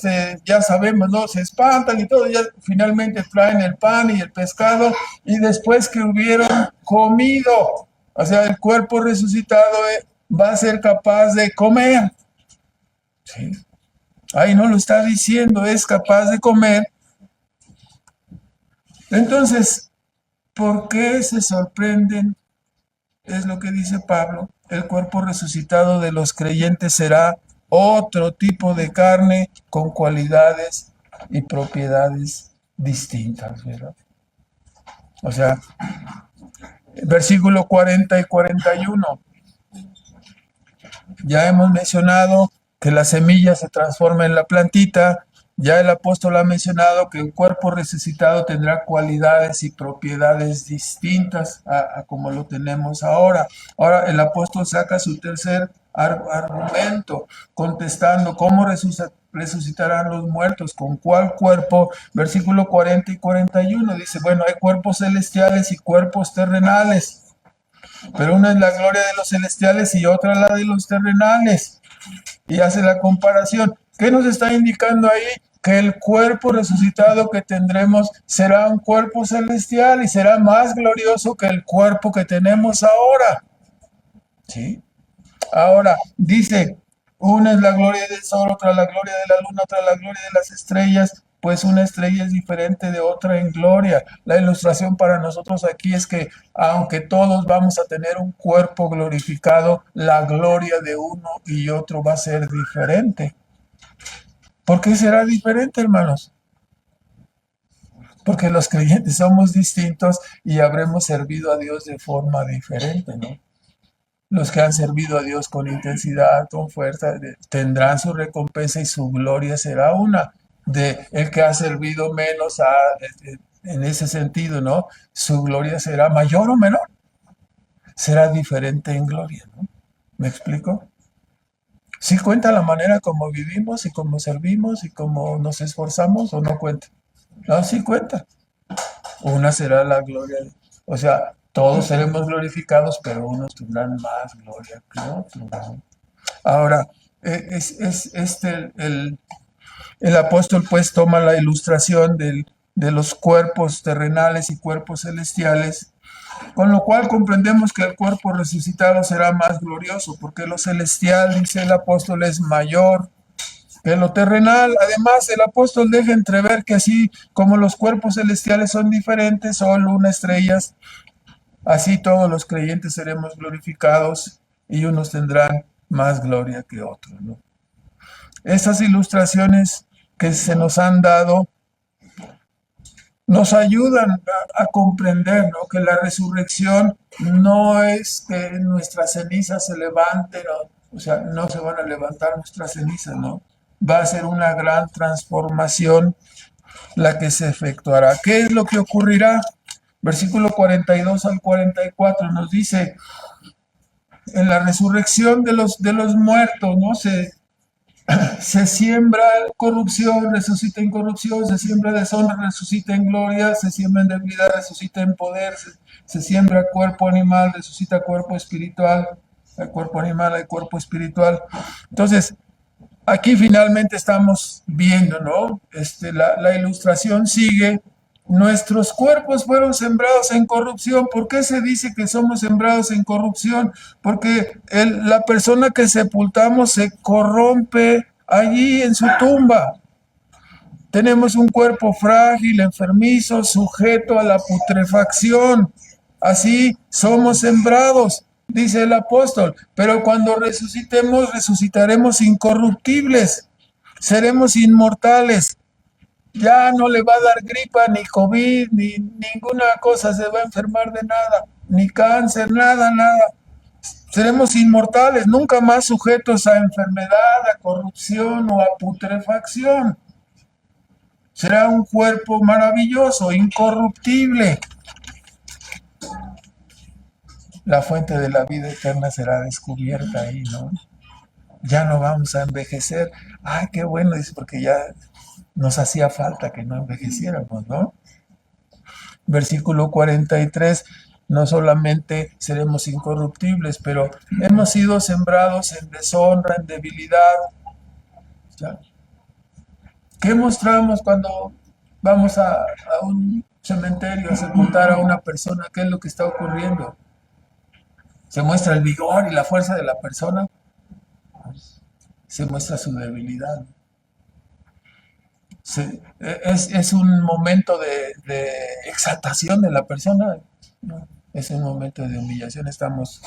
ya sabemos, ¿no? Se espantan y todo, ya finalmente traen el pan y el pescado, y después que hubieron comido, o sea, el cuerpo resucitado va a ser capaz de comer. ¿Sí? Ahí no lo está diciendo, es capaz de comer. Entonces, ¿por qué se sorprenden? Es lo que dice Pablo, el cuerpo resucitado de los creyentes será otro tipo de carne con cualidades y propiedades distintas, ¿verdad? O sea, versículo 40 y 41. Ya hemos mencionado que la semilla se transforma en la plantita. Ya el apóstol ha mencionado que el cuerpo resucitado tendrá cualidades y propiedades distintas a como lo tenemos ahora. Ahora el apóstol saca su tercer argumento, contestando cómo resucitarán los muertos, con cuál cuerpo. Versículo 40 y 41 dice, bueno, hay cuerpos celestiales y cuerpos terrenales, pero una es la gloria de los celestiales y otra la de los terrenales. Y hace la comparación. ¿Qué nos está indicando ahí? Que el cuerpo resucitado que tendremos será un cuerpo celestial y será más glorioso que el cuerpo que tenemos ahora. ¿Sí? Ahora, dice, una es la gloria del sol, otra la gloria de la luna, otra la gloria de las estrellas, pues una estrella es diferente de otra en gloria. La ilustración para nosotros aquí es que aunque todos vamos a tener un cuerpo glorificado, la gloria de uno y otro va a ser diferente. ¿Por qué será diferente, hermanos? Porque los creyentes somos distintos y habremos servido a Dios de forma diferente, ¿no? Los que han servido a Dios con intensidad, con fuerza, tendrán su recompensa y su gloria será una. De el que ha servido menos en ese sentido, ¿no? Su gloria será mayor o menor, será diferente en gloria, ¿no? ¿Me explico? Sí cuenta la manera como vivimos y cómo servimos y cómo nos esforzamos o no cuenta. No, sí cuenta. Una será la gloria. O sea, todos seremos glorificados, pero unos tendrán más gloria que otros, ¿no? Ahora, es este el apóstol pues toma la ilustración de los cuerpos terrenales y cuerpos celestiales, con lo cual comprendemos que el cuerpo resucitado será más glorioso, porque lo celestial, dice el apóstol, es mayor que lo terrenal. Además, el apóstol deja entrever que así como los cuerpos celestiales son diferentes, sol, luna, estrellas, así todos los creyentes seremos glorificados y unos tendrán más gloria que otros, ¿no? Esas ilustraciones que se nos han dado nos ayudan a comprender, ¿no? Que la resurrección no es que nuestras cenizas se levanten, o sea, no se van a levantar nuestras cenizas, ¿no? Va a ser una gran transformación la que se efectuará. ¿Qué es lo que ocurrirá? Versículo 42 al 44 nos dice, en la resurrección de los muertos, ¿no? Se siembra corrupción, resucita en corrupción, se siembra deshonra, resucita en gloria, se siembra en debilidad, resucita en poder, se siembra cuerpo animal, resucita cuerpo espiritual, el cuerpo animal, el cuerpo espiritual. Entonces, aquí finalmente estamos viendo, ¿no? La ilustración sigue. Nuestros cuerpos fueron sembrados en corrupción. ¿Por qué se dice que somos sembrados en corrupción? Porque la persona que sepultamos se corrompe allí en su tumba. Tenemos un cuerpo frágil, enfermizo, sujeto a la putrefacción. Así somos sembrados, dice el apóstol. Pero cuando resucitemos, resucitaremos incorruptibles. Seremos inmortales. Ya no le va a dar gripa, ni COVID, ni ninguna cosa, se va a enfermar de nada, ni cáncer, nada, nada. Seremos inmortales, nunca más sujetos a enfermedad, a corrupción o a putrefacción. Será un cuerpo maravilloso, incorruptible. La fuente de la vida eterna será descubierta ahí, ¿no? Ya no vamos a envejecer. Ay, qué bueno, dice, porque ya nos hacía falta que no envejeciéramos, ¿no? Versículo 43, no solamente seremos incorruptibles, pero hemos sido sembrados en deshonra, en debilidad. ¿Ya? ¿Qué mostramos cuando vamos a un cementerio a sepultar a una persona? ¿Qué es lo que está ocurriendo? Se muestra el vigor y la fuerza de la persona, se muestra su debilidad. Es un momento de exaltación de la persona, ¿no? Es un momento de humillación, estamos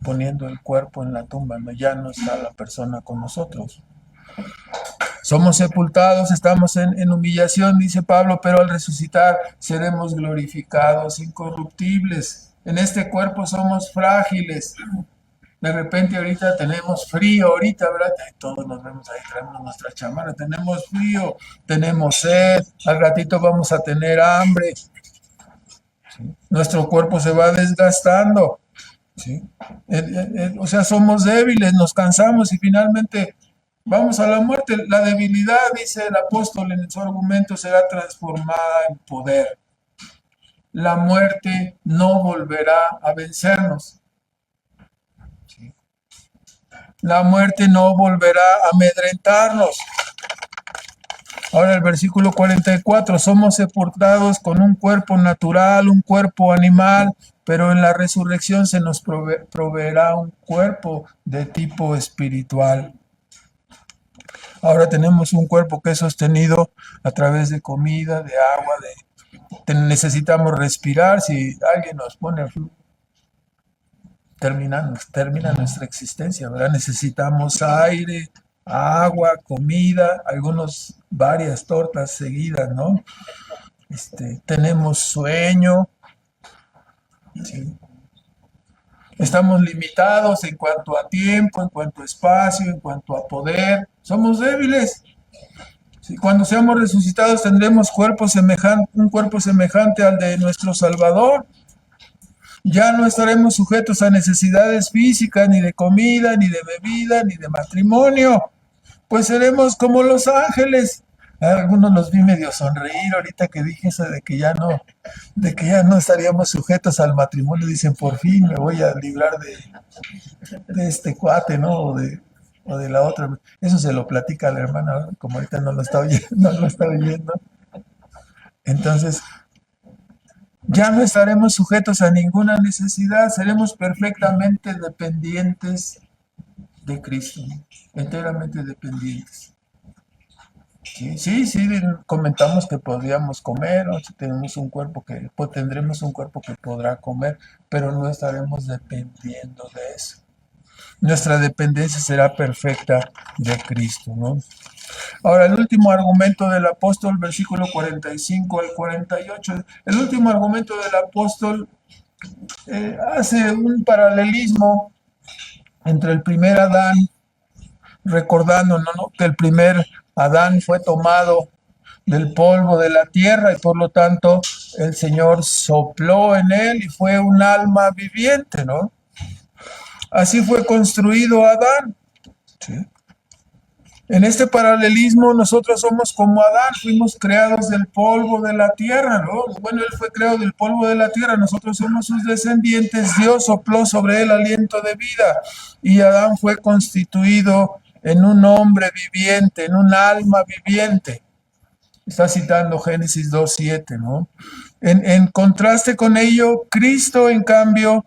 poniendo el cuerpo en la tumba, ¿no? Ya no está la persona con nosotros. Somos sepultados, estamos en humillación, dice Pablo, pero al resucitar seremos glorificados, incorruptibles. En este cuerpo somos frágiles. De repente ahorita tenemos frío, ahorita, ¿verdad? Todos nos vemos ahí, traemos nuestra chamarra, tenemos frío, tenemos sed, al ratito vamos a tener hambre. ¿Sí? Nuestro cuerpo se va desgastando. ¿Sí? O sea, somos débiles, nos cansamos y finalmente vamos a la muerte. La debilidad, dice el apóstol en su argumento, será transformada en poder. La muerte no volverá a vencernos. ¿Sí? La muerte no volverá a amedrentarnos. Ahora el versículo 44, somos sepultados con un cuerpo natural, un cuerpo animal, pero en la resurrección se nos proveerá un cuerpo de tipo espiritual. Ahora tenemos un cuerpo que es sostenido a través de comida, de agua, necesitamos respirar. Si alguien nos pone termina nuestra existencia, ¿verdad? Necesitamos aire, agua, comida, varias tortas seguidas, ¿no? Tenemos sueño, ¿sí? Estamos limitados en cuanto a tiempo, en cuanto a espacio, en cuanto a poder. Somos débiles. Sí, cuando seamos resucitados tendremos un cuerpo semejante al de nuestro Salvador. Ya no estaremos sujetos a necesidades físicas, ni de comida, ni de bebida, ni de matrimonio. Pues seremos como los ángeles. Algunos los vi medio sonreír ahorita que dije eso de que ya no estaríamos sujetos al matrimonio. Dicen, por fin me voy a librar de este cuate, ¿no? O de la otra. Eso se lo platica a la hermana, como ahorita no lo está oyendo, no lo está oyendo. Entonces, ya no estaremos sujetos a ninguna necesidad, seremos perfectamente dependientes de Cristo, enteramente dependientes. Sí, sí, sí, comentamos que podríamos comer, o si tenemos un cuerpo que, pues, tendremos un cuerpo que podrá comer, pero no estaremos dependiendo de eso. Nuestra dependencia será perfecta de Cristo, ¿no? Ahora, el último argumento del apóstol, versículo 45 al 48, el último argumento del apóstol hace un paralelismo entre el primer Adán, recordando, ¿no?, que el primer Adán fue tomado del polvo de la tierra y por lo tanto el Señor sopló en él y fue un alma viviente, ¿no? Así fue construido Adán. ¿Sí? En este paralelismo nosotros somos como Adán, fuimos creados del polvo de la tierra, ¿no? Bueno, él fue creado del polvo de la tierra, nosotros somos sus descendientes, Dios sopló sobre él aliento de vida y Adán fue constituido en un hombre viviente, en un alma viviente. Está citando Génesis 2:7, ¿no? En contraste con ello, Cristo, en cambio,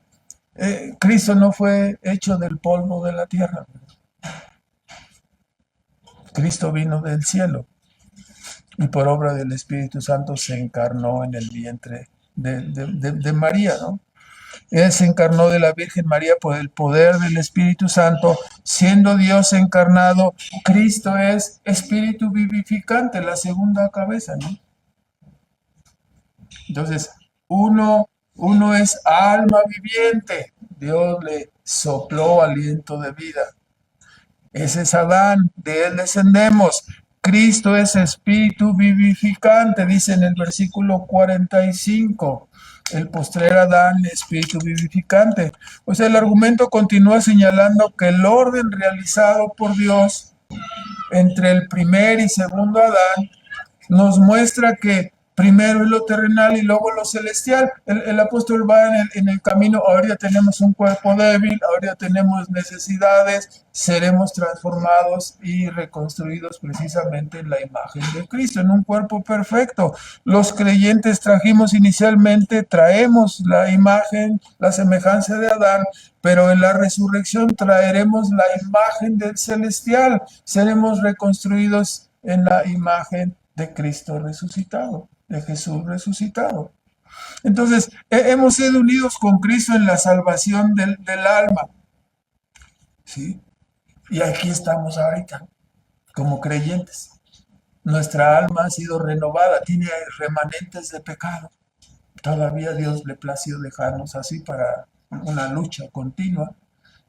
Cristo no fue hecho del polvo de la tierra. Cristo vino del cielo y por obra del Espíritu Santo se encarnó en el vientre de María, ¿no? Él se encarnó de la Virgen María por el poder del Espíritu Santo, siendo Dios encarnado. Cristo es espíritu vivificante, la segunda cabeza, ¿no? Entonces, uno es alma viviente. Dios le sopló aliento de vida. Ese es Adán, de él descendemos. Cristo es espíritu vivificante, dice en el versículo 45. El postrer Adán, espíritu vivificante. O sea, el argumento continúa señalando que el orden realizado por Dios entre el primer y segundo Adán nos muestra que primero es lo terrenal y luego lo celestial. El apóstol va en el camino, ahora ya tenemos un cuerpo débil, ahora ya tenemos necesidades, seremos transformados y reconstruidos precisamente en la imagen de Cristo, en un cuerpo perfecto. Los creyentes traemos la imagen, la semejanza de Adán, pero en la resurrección traeremos la imagen del celestial, seremos reconstruidos en la imagen de Cristo resucitado, de Jesús resucitado. Entonces, hemos sido unidos con Cristo en la salvación del alma, ¿sí? Y aquí estamos ahorita, como creyentes. Nuestra alma ha sido renovada, tiene remanentes de pecado. Todavía Dios le plació dejarnos así para una lucha continua,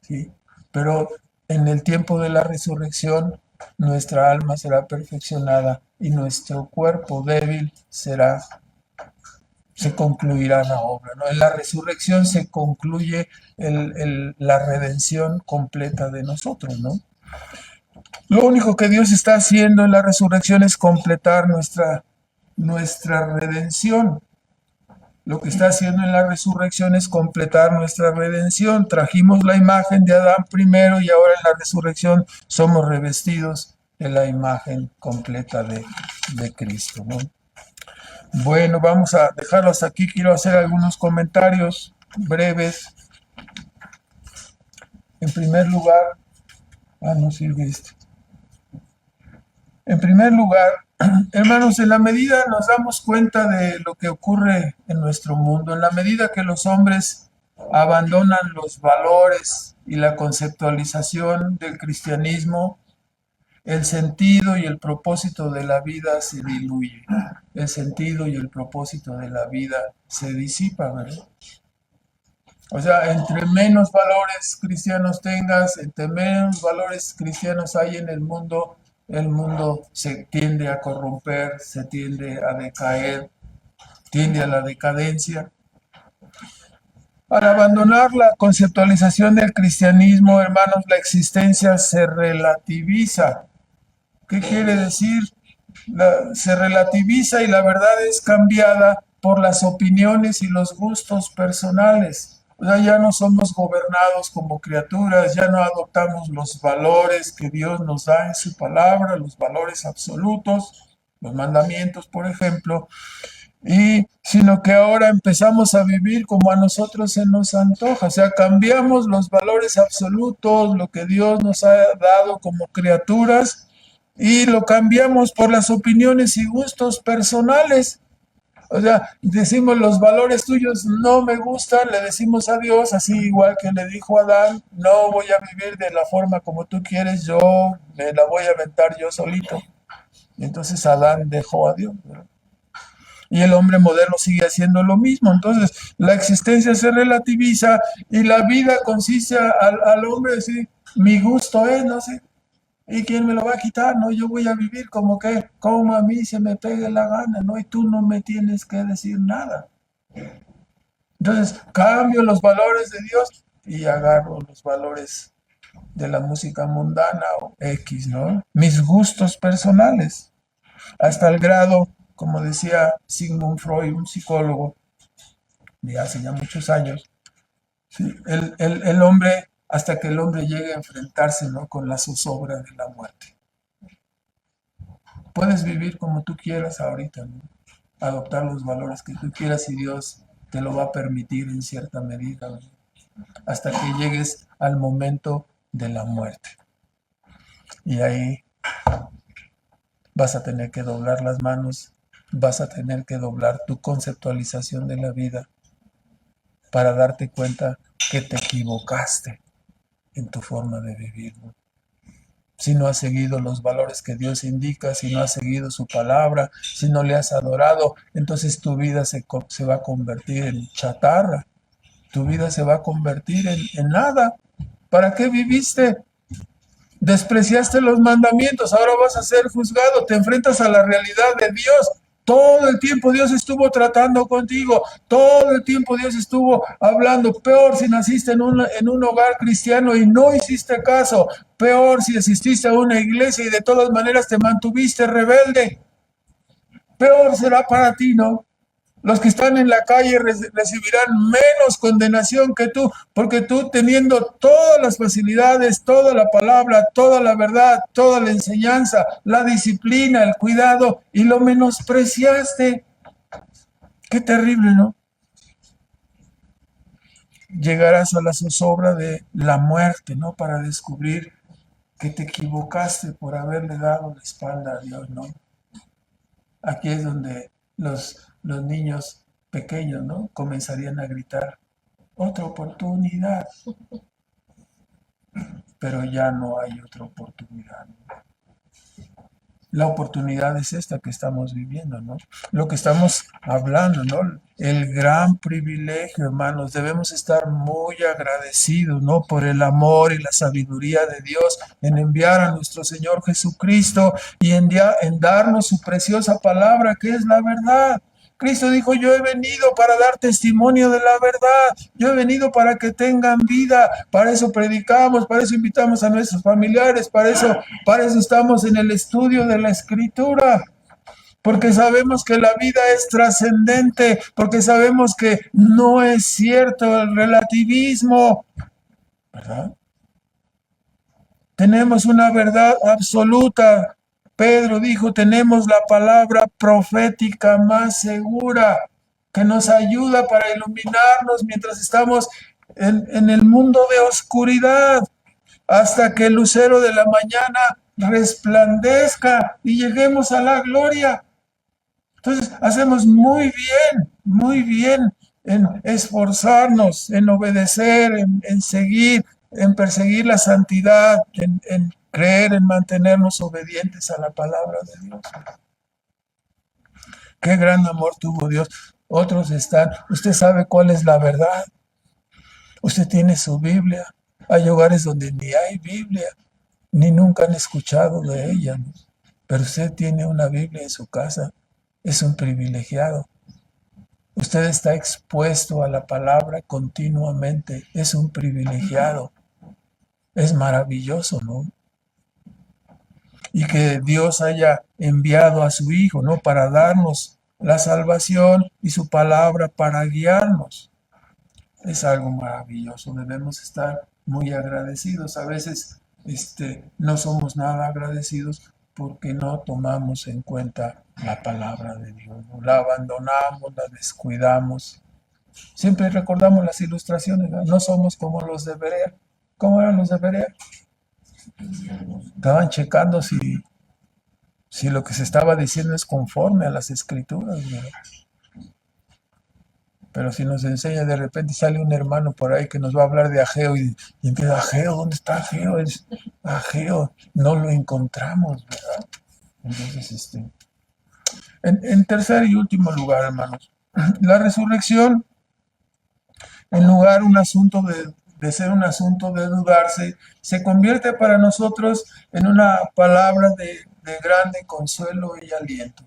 ¿sí? Pero en el tiempo de la resurrección, nuestra alma será perfeccionada y nuestro cuerpo débil se concluirá la obra, ¿no? En la resurrección se concluye la redención completa de nosotros, ¿no? Lo único que Dios está haciendo en la resurrección es completar nuestra redención. Lo que está haciendo en la resurrección es completar nuestra redención. Trajimos la imagen de Adán primero y ahora en la resurrección somos revestidos de la imagen completa de Cristo, ¿no? Bueno, vamos a dejarlo hasta aquí. Quiero hacer algunos comentarios breves. En primer lugar, no sirve esto. En primer lugar, hermanos, en la medida nos damos cuenta de lo que ocurre en nuestro mundo, en la medida que los hombres abandonan los valores y la conceptualización del cristianismo, el sentido y el propósito de la vida se diluye. El sentido y el propósito de la vida se disipa, ¿verdad? O sea, entre menos valores cristianos tengas, entre menos valores cristianos hay en el mundo se tiende a corromper, se tiende a decaer, tiende a la decadencia. Al abandonar la conceptualización del cristianismo, hermanos, la existencia se relativiza. ¿Qué quiere decir? Se relativiza y la verdad es cambiada por las opiniones y los gustos personales. O sea, ya no somos gobernados como criaturas, ya no adoptamos los valores que Dios nos da en su palabra, los valores absolutos, los mandamientos, por ejemplo, y sino que ahora empezamos a vivir como a nosotros se nos antoja, o sea, cambiamos los valores absolutos, lo que Dios nos ha dado como criaturas, y lo cambiamos por las opiniones y gustos personales. O sea, decimos los valores tuyos no me gustan, le decimos a Dios, así igual que le dijo a Adán, no voy a vivir de la forma como tú quieres, yo me la voy a aventar yo solito. Y entonces Adán dejó a Dios, ¿verdad? Y el hombre moderno sigue haciendo lo mismo. Entonces, la existencia se relativiza y la vida consiste al hombre decir, mi gusto es, no sé, ¿y quién me lo va a quitar? No, yo voy a vivir como a mí se me pegue la gana, ¿no? Y tú no me tienes que decir nada. Entonces, cambio los valores de Dios y agarro los valores de la música mundana o X, ¿no? Mis gustos personales, hasta el grado, como decía Sigmund Freud, un psicólogo de hace ya muchos años, sí, el hombre, hasta que el hombre llegue a enfrentarse, ¿no?, con la zozobra de la muerte. Puedes vivir como tú quieras ahorita, ¿no? Adoptar los valores que tú quieras y Dios te lo va a permitir en cierta medida, ¿no?, hasta que llegues al momento de la muerte. Y ahí vas a tener que doblar las manos, vas a tener que doblar tu conceptualización de la vida para darte cuenta que te equivocaste en tu forma de vivir, ¿no? Si no has seguido los valores que Dios indica, si no has seguido su palabra, si no le has adorado, entonces tu vida se va a convertir en chatarra, tu vida se va a convertir en nada. ¿Para qué viviste? Despreciaste los mandamientos, ahora vas a ser juzgado, te enfrentas a la realidad de Dios. Todo el tiempo Dios estuvo tratando contigo, todo el tiempo Dios estuvo hablando. Peor si naciste en un hogar cristiano y no hiciste caso, peor si asististe a una iglesia y de todas maneras te mantuviste rebelde, peor será para ti, ¿no? Los que están en la calle recibirán menos condenación que tú, porque tú teniendo todas las facilidades, toda la palabra, toda la verdad, toda la enseñanza, la disciplina, el cuidado, y lo menospreciaste. Qué terrible, ¿no? Llegarás a la zozobra de la muerte, ¿no? Para descubrir que te equivocaste por haberle dado la espalda a Dios, ¿no? Aquí es donde los niños pequeños, ¿no?, comenzarían a gritar, otra oportunidad, pero ya no hay otra oportunidad. La oportunidad es esta que estamos viviendo, ¿no? Lo que estamos hablando, ¿no? El gran privilegio, hermanos, debemos estar muy agradecidos, ¿no?, por el amor y la sabiduría de Dios en enviar a nuestro Señor Jesucristo y en darnos su preciosa palabra, que es la verdad. Cristo dijo, yo he venido para dar testimonio de la verdad, yo he venido para que tengan vida, para eso predicamos, para eso invitamos a nuestros familiares, para eso estamos en el estudio de la Escritura, porque sabemos que la vida es trascendente, porque sabemos que no es cierto el relativismo, ¿verdad? Tenemos una verdad absoluta. Pedro dijo, tenemos la palabra profética más segura que nos ayuda para iluminarnos mientras estamos en el mundo de oscuridad, hasta que el lucero de la mañana resplandezca y lleguemos a la gloria. Entonces, hacemos muy bien en esforzarnos, en obedecer, en seguir, en perseguir la santidad, en creer, en mantenernos obedientes a la palabra de Dios. Qué gran amor tuvo Dios. Otros están, usted sabe cuál es la verdad. Usted tiene su Biblia. Hay hogares donde ni hay Biblia, ni nunca han escuchado de ella, ¿no? Pero usted tiene una Biblia en su casa. Es un privilegiado. Usted está expuesto a la palabra continuamente. Es un privilegiado. Es maravilloso, ¿no? Y que Dios haya enviado a su Hijo, ¿no? Para darnos la salvación y su palabra para guiarnos. Es algo maravilloso. Debemos estar muy agradecidos. A veces no somos nada agradecidos porque no tomamos en cuenta la palabra de Dios, ¿no? La abandonamos, la descuidamos. Siempre recordamos las ilustraciones, ¿no? No somos como los de Berea. ¿Cómo eran los de Berea? Estaban checando si lo que se estaba diciendo es conforme a las escrituras, ¿no? Pero si nos enseña, de repente sale un hermano por ahí que nos va a hablar de Ageo y empieza, Ageo, ¿dónde está Ageo? Es Ageo, no lo encontramos, ¿verdad? Entonces, en tercer y último lugar, hermanos, la resurrección, en lugar un asunto de ser un asunto de dudarse, se convierte para nosotros en una palabra de grande consuelo y aliento.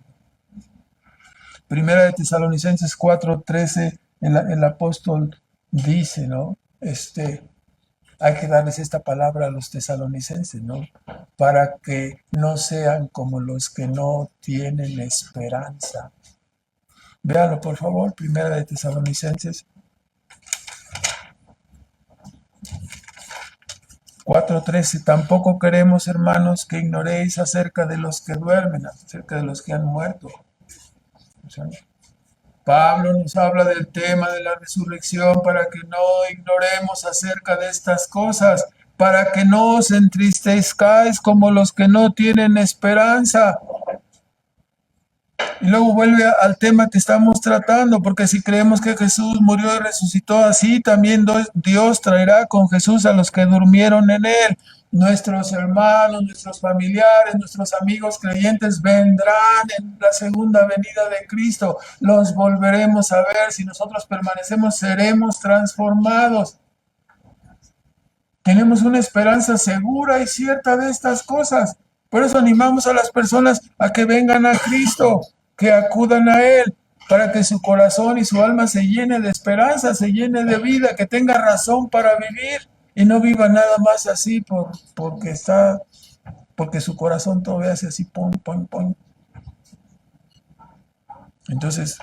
Primera de Tesalonicenses 4:13, el apóstol dice, ¿no? Hay que darles esta palabra a los tesalonicenses, ¿no? Para que no sean como los que no tienen esperanza. Véanlo, por favor, Primera de Tesalonicenses 4:13. Tampoco queremos, hermanos, que ignoréis acerca de los que duermen, acerca de los que han muerto. O sea, Pablo nos habla del tema de la resurrección para que no ignoremos acerca de estas cosas, para que no os entristezcáis como los que no tienen esperanza. Y luego vuelve al tema que estamos tratando, porque si creemos que Jesús murió y resucitó así, también Dios traerá con Jesús a los que durmieron en él. Nuestros hermanos, nuestros familiares, nuestros amigos creyentes vendrán en la segunda venida de Cristo. Los volveremos a ver. Si nosotros permanecemos, seremos transformados. Tenemos una esperanza segura y cierta de estas cosas. Por eso animamos a las personas a que vengan a Cristo, que acudan a Él, para que su corazón y su alma se llene de esperanza, se llene de vida, que tenga razón para vivir y no viva nada más así porque su corazón todavía hace así, pon, pon, pon. Entonces,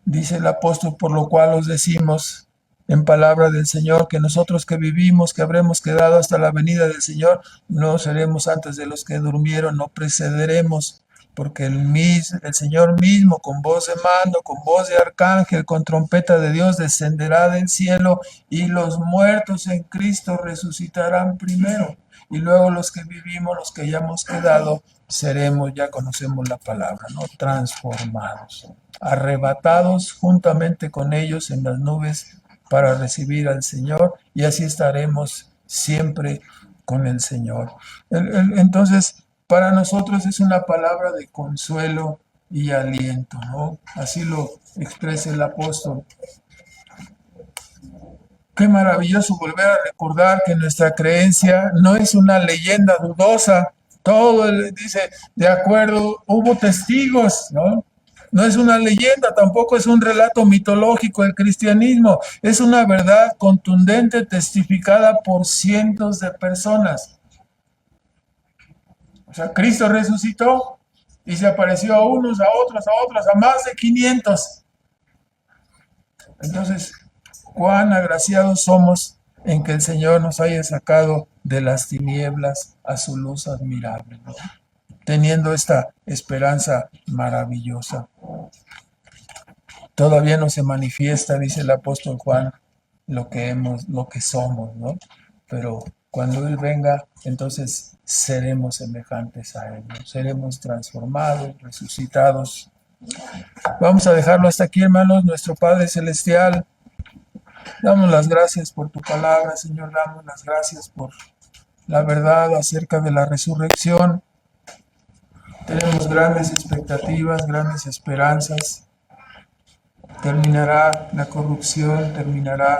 dice el apóstol, por lo cual os decimos en palabra del Señor, que nosotros que vivimos, que habremos quedado hasta la venida del Señor, no seremos antes de los que durmieron, no precederemos, porque el Señor mismo, con voz de mando, con voz de arcángel, con trompeta de Dios, descenderá del cielo, y los muertos en Cristo resucitarán primero, y luego los que vivimos, los que hayamos quedado, seremos, ya conocemos la palabra, ¿no? Transformados, arrebatados juntamente con ellos en las nubes para recibir al Señor, y así estaremos siempre con el Señor. Entonces, para nosotros es una palabra de consuelo y aliento, ¿no? Así lo expresa el apóstol. Qué maravilloso volver a recordar que nuestra creencia no es una leyenda dudosa. Todo dice, de acuerdo, hubo testigos, ¿no? No es una leyenda, tampoco es un relato mitológico el cristianismo. Es una verdad contundente testificada por cientos de personas. O sea, Cristo resucitó y se apareció a unos, a otros, a otros, a más de 500. Entonces, cuán agraciados somos en que el Señor nos haya sacado de las tinieblas a su luz admirable, ¿no? Teniendo esta esperanza maravillosa. Todavía no se manifiesta, dice el apóstol Juan, lo que somos, ¿no? Pero cuando Él venga, entonces seremos semejantes a Él, ¿no? Seremos transformados, resucitados. Vamos a dejarlo hasta aquí, hermanos. Nuestro Padre Celestial, damos las gracias por tu palabra, Señor. Damos las gracias por la verdad acerca de la resurrección. Tenemos grandes expectativas, grandes esperanzas. Terminará la corrupción, terminará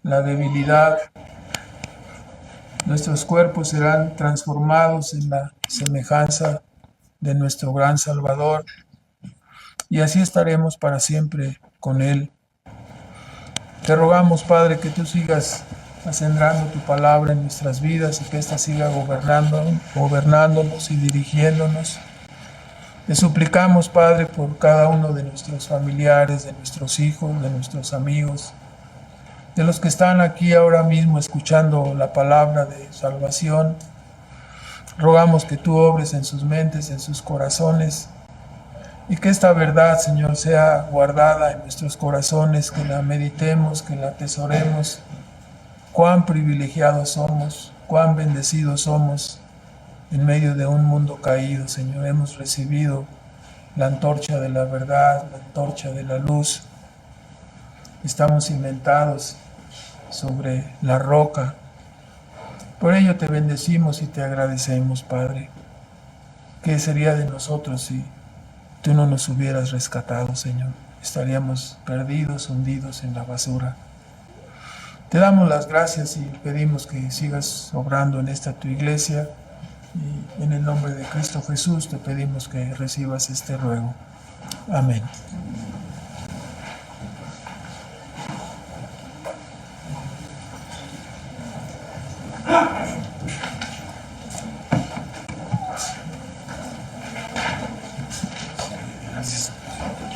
la debilidad. Nuestros cuerpos serán transformados en la semejanza de nuestro gran Salvador y así estaremos para siempre con Él. Te rogamos, Padre, que tú sigas acendrando tu palabra en nuestras vidas y que ésta siga gobernándonos y dirigiéndonos. Te suplicamos, Padre, por cada uno de nuestros familiares, de nuestros hijos, de nuestros amigos, de los que están aquí ahora mismo escuchando la palabra de salvación. Rogamos que tú obres en sus mentes, en sus corazones, y que esta verdad, Señor, sea guardada en nuestros corazones, que la meditemos, que la atesoremos. Cuán privilegiados somos, cuán bendecidos somos en medio de un mundo caído, Señor. Hemos recibido la antorcha de la verdad, la antorcha de la luz. Estamos cimentados sobre la roca. Por ello te bendecimos y te agradecemos, Padre. ¿Qué sería de nosotros si tú no nos hubieras rescatado, Señor? Estaríamos perdidos, hundidos en la basura. Te damos las gracias y pedimos que sigas obrando en esta tu iglesia. Y en el nombre de Cristo Jesús te pedimos que recibas este ruego. Amén.